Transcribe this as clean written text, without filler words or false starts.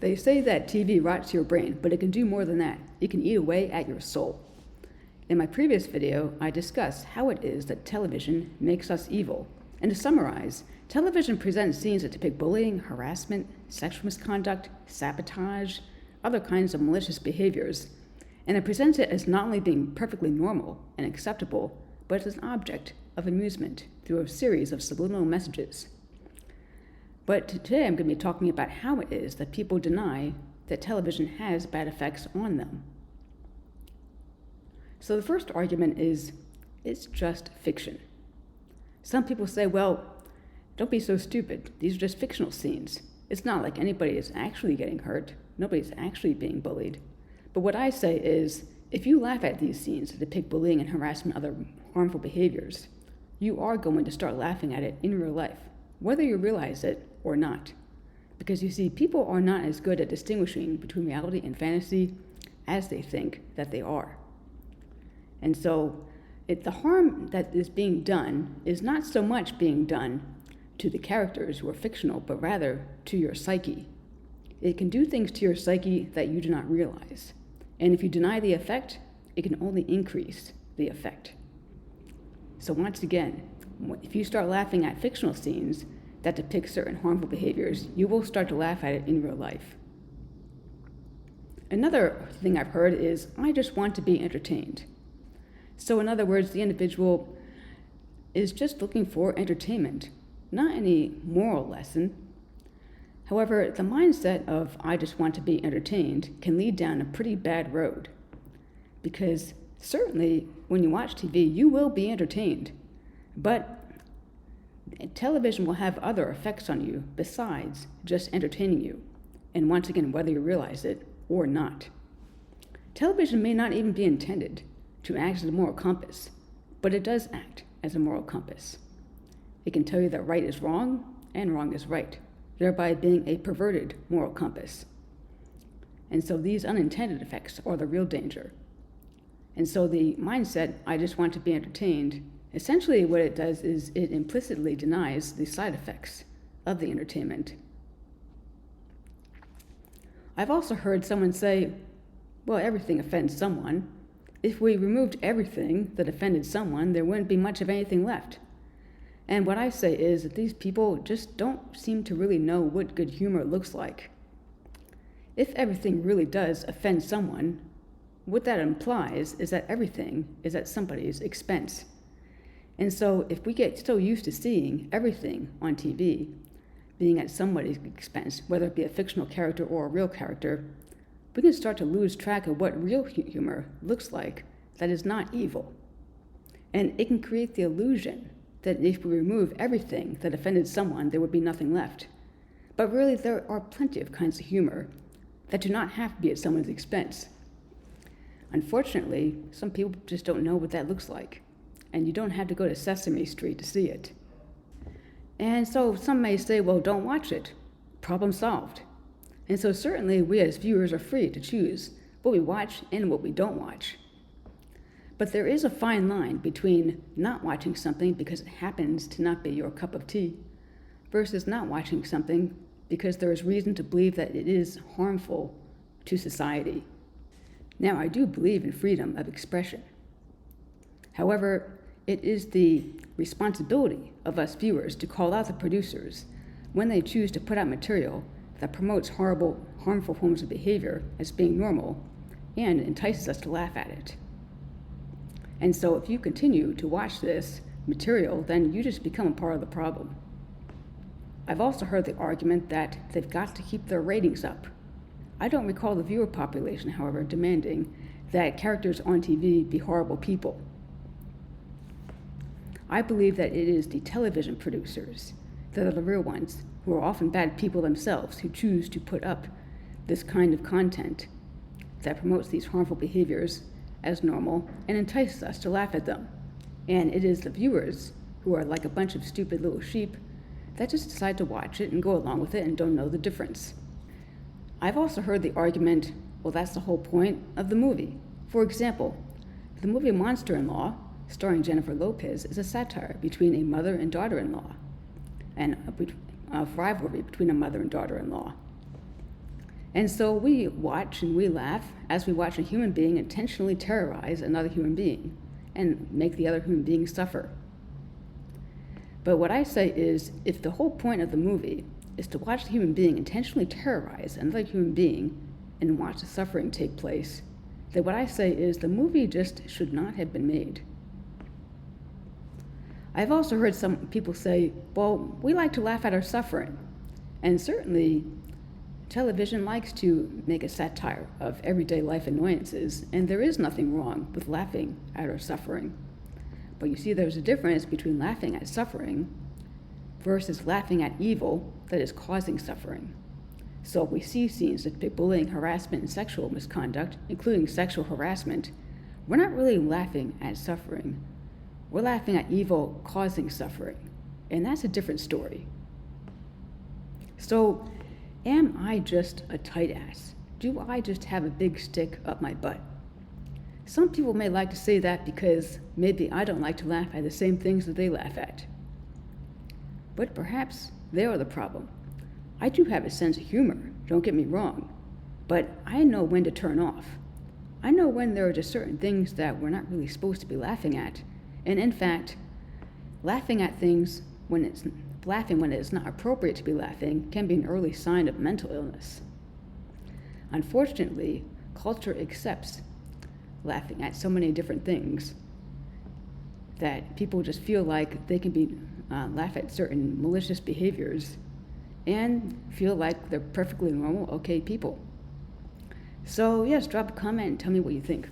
They say that TV rots your brain, but it can do more than that. It can eat away at your soul. In my previous video, I discussed how it is that television makes us evil. And to summarize, television presents scenes that depict bullying, harassment, sexual misconduct, sabotage, other kinds of malicious behaviors. And it presents it as not only being perfectly normal and acceptable, but as an object of amusement through a series of subliminal messages. But today I'm going to be talking about how it is that people deny that television has bad effects on them. So the first argument is, it's just fiction. Some people say, well, don't be so stupid. These are just fictional scenes. It's not like anybody is actually getting hurt. Nobody's actually being bullied. But what I say is, if you laugh at these scenes that depict bullying and harassment and other harmful behaviors, you are going to start laughing at it in real life, whether you realize it or not. Because you see, people are not as good at distinguishing between reality and fantasy as they think that they are. And so the harm that is being done is not so much being done to the characters who are fictional, but rather to your psyche. It can do things to your psyche that you do not realize. And if you deny the effect, it can only increase the effect. So once again, if you start laughing at fictional scenes that depict certain harmful behaviors, you will start to laugh at it in real life. Another thing I've heard is, I just want to be entertained. So in other words, the individual is just looking for entertainment, not any moral lesson. However, the mindset of I just want to be entertained can lead down a pretty bad road. Because certainly when you watch TV, you will be entertained. But television will have other effects on you besides just entertaining you. And once again, whether you realize it or not. Television may not even be intended to act as a moral compass, but it does act as a moral compass. It can tell you that right is wrong and wrong is right, thereby being a perverted moral compass. And so these unintended effects are the real danger. And so the mindset, I just want to be entertained, essentially what it does is it implicitly denies the side effects of the entertainment. I've also heard someone say, well, everything offends someone. If we removed everything that offended someone, there wouldn't be much of anything left. And what I say is that these people just don't seem to really know what good humor looks like. If everything really does offend someone, what that implies is that everything is at somebody's expense. And so if we get so used to seeing everything on TV being at somebody's expense, whether it be a fictional character or a real character, we can start to lose track of what real humor looks like that is not evil. And it can create the illusion that if we remove everything that offended someone, there would be nothing left. But really, there are plenty of kinds of humor that do not have to be at someone's expense. Unfortunately, some people just don't know what that looks like, and you don't have to go to Sesame Street to see it. And so some may say, well, don't watch it. Problem solved. And so certainly we as viewers are free to choose what we watch and what we don't watch. But there is a fine line between not watching something because it happens to not be your cup of tea versus not watching something because there is reason to believe that it is harmful to society. Now, I do believe in freedom of expression. However, it is the responsibility of us viewers to call out the producers when they choose to put out material that promotes harmful forms of behavior as being normal and entices us to laugh at it. And so if you continue to watch this material, then you just become a part of the problem. I've also heard the argument that they've got to keep their ratings up. I don't recall the viewer population, however, demanding that characters on TV be horrible people. I believe that it is the television producers that are the real ones, who are often bad people themselves, who choose to put up this kind of content that promotes these harmful behaviors as normal and entices us to laugh at them. And it is the viewers who are like a bunch of stupid little sheep that just decide to watch it and go along with it and don't know the difference. I've also heard the argument, well, that's the whole point of the movie. For example, the movie Monster-in-Law, starring Jennifer Lopez, is a satire between a mother and daughter-in-law, and a rivalry between a mother and daughter-in-law. And so we watch and we laugh as we watch a human being intentionally terrorize another human being and make the other human being suffer. But what I say is, if the whole point of the movie is to watch the human being intentionally terrorize another human being and watch the suffering take place, then what I say is the movie just should not have been made. I've also heard some people say, well, we like to laugh at our suffering. And certainly, television likes to make a satire of everyday life annoyances, and there is nothing wrong with laughing at our suffering. But you see, there's a difference between laughing at suffering versus laughing at evil that is causing suffering. So if we see scenes that depict bullying, harassment, and sexual misconduct, including sexual harassment, we're not really laughing at suffering. We're laughing at evil causing suffering, and that's a different story. So, am I just a tight ass? Do I just have a big stick up my butt? Some people may like to say that because maybe I don't like to laugh at the same things that they laugh at. But perhaps they are the problem. I do have a sense of humor, don't get me wrong, but I know when to turn off. I know when there are just certain things that we're not really supposed to be laughing at. And in fact, laughing at things when it is not appropriate to be laughing can be an early sign of mental illness. Unfortunately, culture accepts laughing at so many different things that people just feel like they can laugh at certain malicious behaviors and feel like they're perfectly normal, okay people. So yes, drop a comment and tell me what you think.